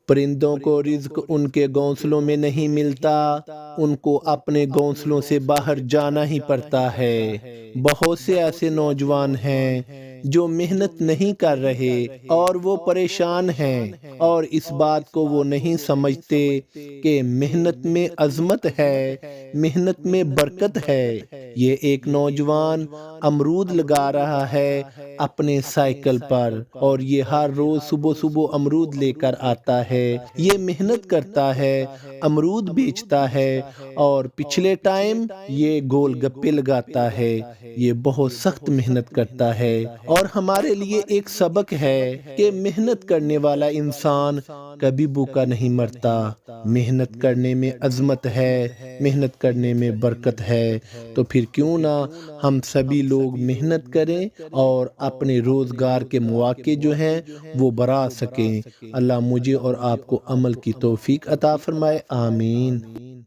پرندوں کو رزق ان کے گھونسلوں میں نہیں ملتا، ان کو اپنے گھونسلوں سے باہر جانا ہی پڑتا ہے۔ بہت سے ایسے نوجوان ہیں جو محنت نہیں کر رہے اور وہ پریشان ہیں، اور اس بات کو وہ نہیں سمجھتے کہ محنت میں عظمت ہے، محنت میں برکت ہے۔ یہ ایک نوجوان امرود لگا رہا ہے اپنے سائیکل پر، اور یہ ہر روز صبح صبح امرود لے کر آتا ہے۔ یہ محنت کرتا ہے، امرود بیچتا ہے، اور پچھلے ٹائم یہ گول گپے لگاتا ہے۔ یہ بہت سخت محنت کرتا ہے، اور ہمارے لیے ایک سبق ہے کہ محنت کرنے والا انسان کبھی بھوکا نہیں مرتا۔ محنت کرنے میں عظمت ہے، محنت کرنے میں برکت ہے۔ تو پھر کیوں نہ ہم سبھی لوگ محنت کریں اور اپنے روزگار کے مواقع جو ہیں وہ بڑھا سکیں۔ اللہ مجھے اور آپ کو عمل کی توفیق عطا فرمائے، آمین۔